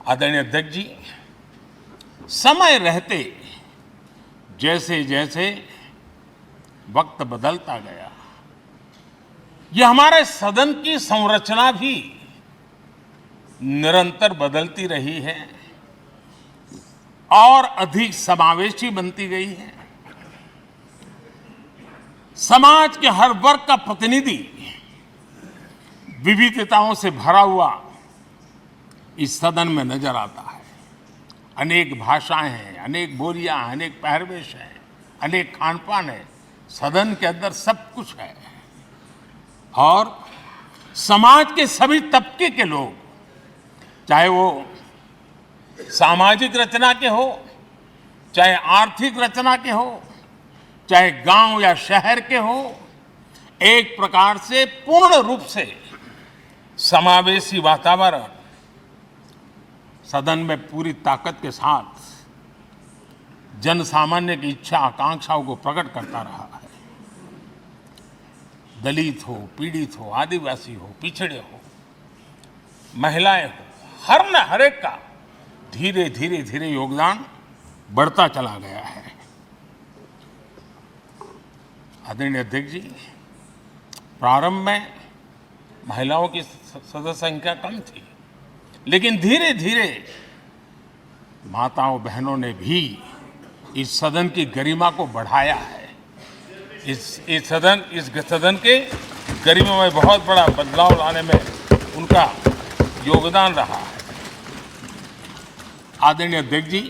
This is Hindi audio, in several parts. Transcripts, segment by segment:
आदरणीय अध्यक्ष जी, समय रहते जैसे जैसे वक्त बदलता गया, यह हमारे सदन की संरचना भी निरंतर बदलती रही है और अधिक समावेशी बनती गई है। समाज के हर वर्ग का प्रतिनिधि विविधताओं से भरा हुआ इस सदन में नजर आता है। अनेक भाषाएं हैं, अनेक बोलियां हैं, अनेक पहरवेश हैं, अनेक खानपान है। सदन के अंदर सब कुछ है और समाज के सभी तबके के लोग, चाहे वो सामाजिक रचना के हो, चाहे आर्थिक रचना के हो, चाहे गांव या शहर के हो, एक प्रकार से पूर्ण रूप से समावेशी वातावरण सदन में पूरी ताकत के साथ जन सामान्य की इच्छा आकांक्षाओं को प्रकट करता रहा है। दलित हो, पीड़ित हो, आदिवासी हो, पिछड़े हो, महिलाएं हो, हर एक का धीरे धीरे धीरे योगदान बढ़ता चला गया है। आदरणीय अध्यक्ष जी, प्रारंभ में महिलाओं की सदस्य संख्या कम थी, लेकिन धीरे धीरे माताओं बहनों ने भी इस सदन की गरिमा को बढ़ाया है। इस सदन के गरिमा में बहुत बड़ा बदलाव लाने में उनका योगदान रहा है। आदरणीय अध्यक्ष जी,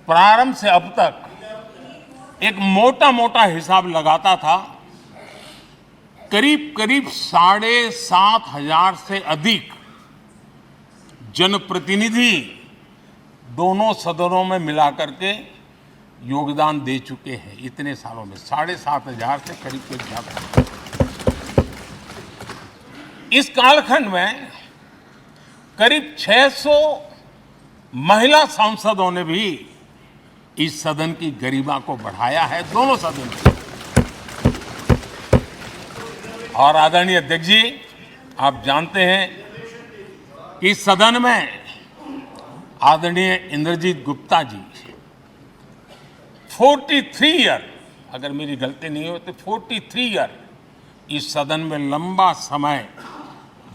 प्रारंभ से अब तक एक मोटा हिसाब लगाता था, करीब 7,500 से अधिक जनप्रतिनिधि दोनों सदनों में मिलाकर के योगदान दे चुके हैं। इतने सालों में 7,500 से करीब ज्यादा। इस कालखंड में करीब 600 महिला सांसदों ने भी इस सदन की गरिमा को बढ़ाया है, दोनों सदन में। और आदरणीय अध्यक्ष जी, आप जानते हैं कि इस सदन में आदरणीय इंद्रजीत गुप्ता जी 43 ईयर, अगर मेरी गलती नहीं हो तो 43 ईयर इस सदन में लंबा समय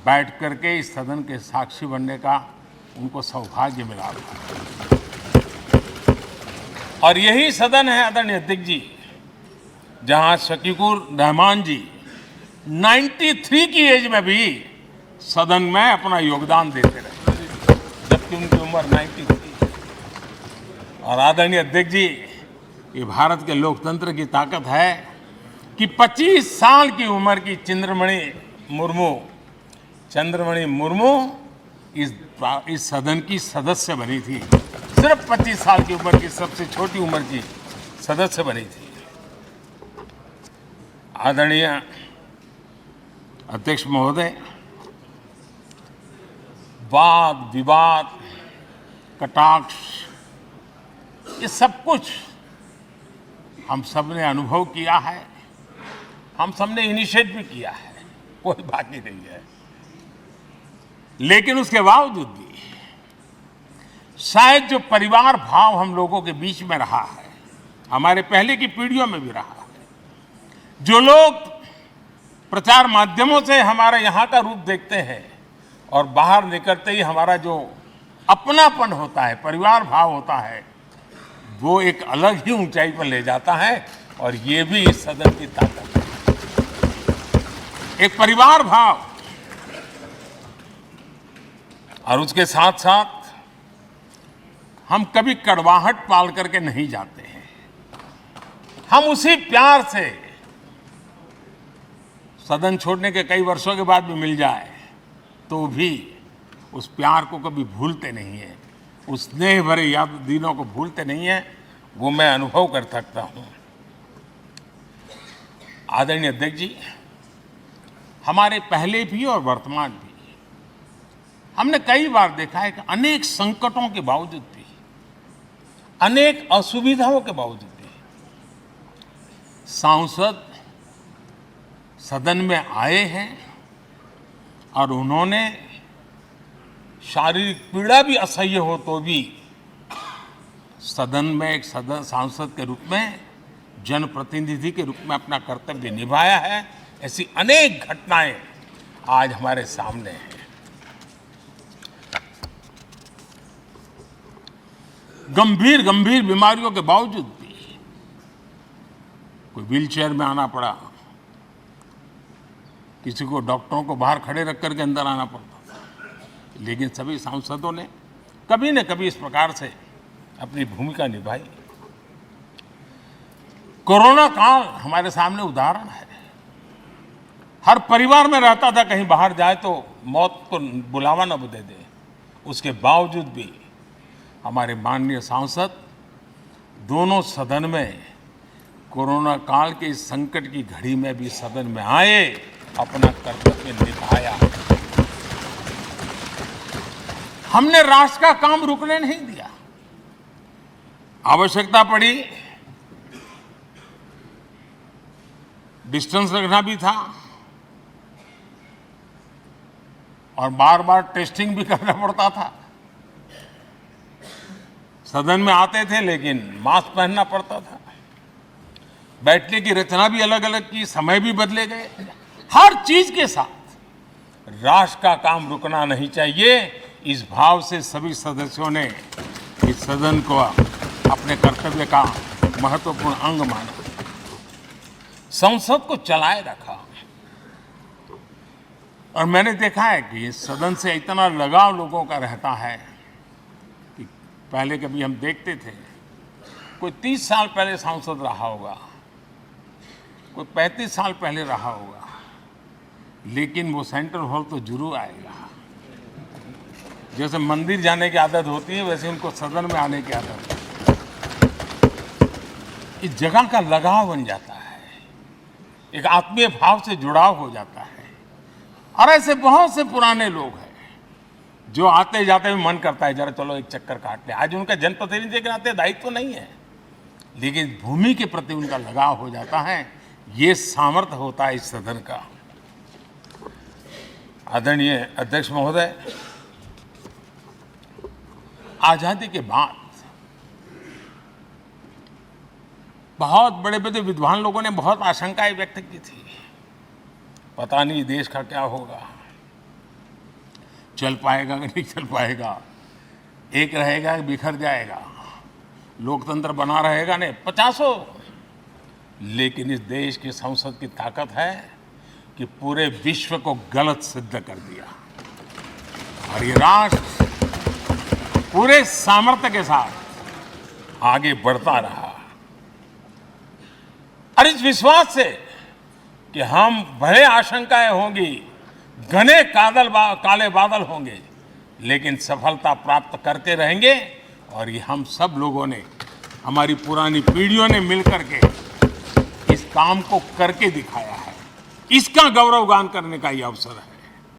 बैठ करके इस सदन के साक्षी बनने का उनको सौभाग्य मिला। और यही सदन है आदरणीय अध्यक्ष जी, जहां शकीकुर रहमान जी 93 की एज में भी सदन में अपना योगदान देते रहे, जबकि उनकी उम्र 93। और आदरणीय अध्यक्ष जी, ये भारत के लोकतंत्र की ताकत है कि 25 साल की उम्र की चंद्रमणि मुर्मू इस सदन की सदस्य बनी थी। सिर्फ 25 साल की उम्र की सबसे छोटी उम्र की सदस्य बनी थी। आदरणीय अध्यक्ष महोदय, वाद विवाद, कटाक्ष, ये सब कुछ हम सब ने अनुभव किया है, हम सब ने इनिशिएट भी किया है, कोई बाकी नहीं है। लेकिन उसके बावजूद भी शायद जो परिवार भाव हम लोगों के बीच में रहा है, हमारे पहले की पीढ़ियों में भी रहा है, जो लोग प्रचार माध्यमों से हमारे यहाँ का रूप देखते हैं और बाहर निकलते ही हमारा जो अपनापन होता है, परिवार भाव होता है, वो एक अलग ही ऊंचाई पर ले जाता है। और ये भी इस सदन की ताकत है, एक परिवार भाव। और उसके साथ साथ हम कभी कड़वाहट पाल करके नहीं जाते हैं। हम उसी प्यार से सदन छोड़ने के कई वर्षों के बाद भी मिल जाए तो भी उस प्यार को कभी भूलते नहीं है, उस स्नेह भरे याद दिनों को भूलते नहीं है। वो मैं अनुभव कर सकता हूं। आदरणीय अध्यक्ष जी, हमारे पहले भी और वर्तमान भी हमने कई बार देखा है कि अनेक संकटों के बावजूद भी, अनेक असुविधाओं के बावजूद भी सांसद सदन में आए हैं और उन्होंने शारीरिक पीड़ा भी असह्य हो तो भी सदन में एक सांसद के रूप में, जनप्रतिनिधि के रूप में अपना कर्तव्य निभाया है। ऐसी अनेक घटनाएं आज हमारे सामने हैं। गंभीर गंभीर बीमारियों के बावजूद भी कोई व्हीलचेयर में आना पड़ा, किसी को डॉक्टरों को बाहर खड़े रख करके अंदर आना पड़ता था, लेकिन सभी सांसदों ने कभी न कभी इस प्रकार से अपनी भूमिका निभाई। कोरोना काल हमारे सामने उदाहरण है। हर परिवार में रहता था कहीं बाहर जाए तो मौत को बुलावा न दे दे, उसके बावजूद भी हमारे माननीय सांसद दोनों सदन में कोरोना काल के इस संकट की घड़ी में भी सदन में आए, अपना कर्तव्य निभाया। हमने राष्ट्र का काम रुकने नहीं दिया। आवश्यकता पड़ी, डिस्टेंस रखना भी था और बार बार टेस्टिंग भी करना पड़ता था। सदन में आते थे लेकिन मास्क पहनना पड़ता था। बैठने की रचना भी अलग अलग की, समय भी बदले गए। हर चीज के साथ राष्ट्र का काम रुकना नहीं चाहिए, इस भाव से सभी सदस्यों ने इस सदन को अपने कर्तव्य का महत्वपूर्ण अंग माना, संसद को चलाए रखा। और मैंने देखा है कि इस सदन से इतना लगाव लोगों का रहता है कि पहले कभी हम देखते थे कोई 30 साल पहले सांसद रहा होगा, कोई 35 साल पहले रहा होगा, लेकिन वो सेंट्रल हॉल तो जरूर आएगा। जैसे मंदिर जाने की आदत होती है वैसे उनको सदन में आने की आदत है। इस जगह का लगाव बन जाता है, एक आत्मीय भाव से जुड़ाव हो जाता है। और ऐसे बहुत से पुराने लोग हैं जो आते जाते में मन करता है जरा चलो एक चक्कर काट ले। आज उनका जनप्रतिनिधि के नाते दायित्व नहीं है, लेकिन भूमि के प्रति उनका लगाव हो जाता है। ये सामर्थ्य होता है इस सदन का। आदरणीय अध्यक्ष महोदय, आजादी के बाद बहुत बड़े बड़े विद्वान लोगों ने बहुत आशंकाएं व्यक्त की थी। पता नहीं देश का क्या होगा, चल पाएगा कि नहीं चल पाएगा, एक रहेगा कि बिखर जाएगा, लोकतंत्र बना रहेगा नहीं, 50। लेकिन इस देश की संसद की ताकत है कि पूरे विश्व को गलत सिद्ध कर दिया और ये राष्ट्र पूरे सामर्थ्य के साथ आगे बढ़ता रहा। और इस विश्वास से कि हम भले आशंकाएं होंगी, घने काले बादल होंगे, लेकिन सफलता प्राप्त करते रहेंगे। और ये हम सब लोगों ने, हमारी पुरानी पीढ़ियों ने मिलकर के इस काम को करके दिखाया है। इसका गौरवगान करने का ये अवसर है।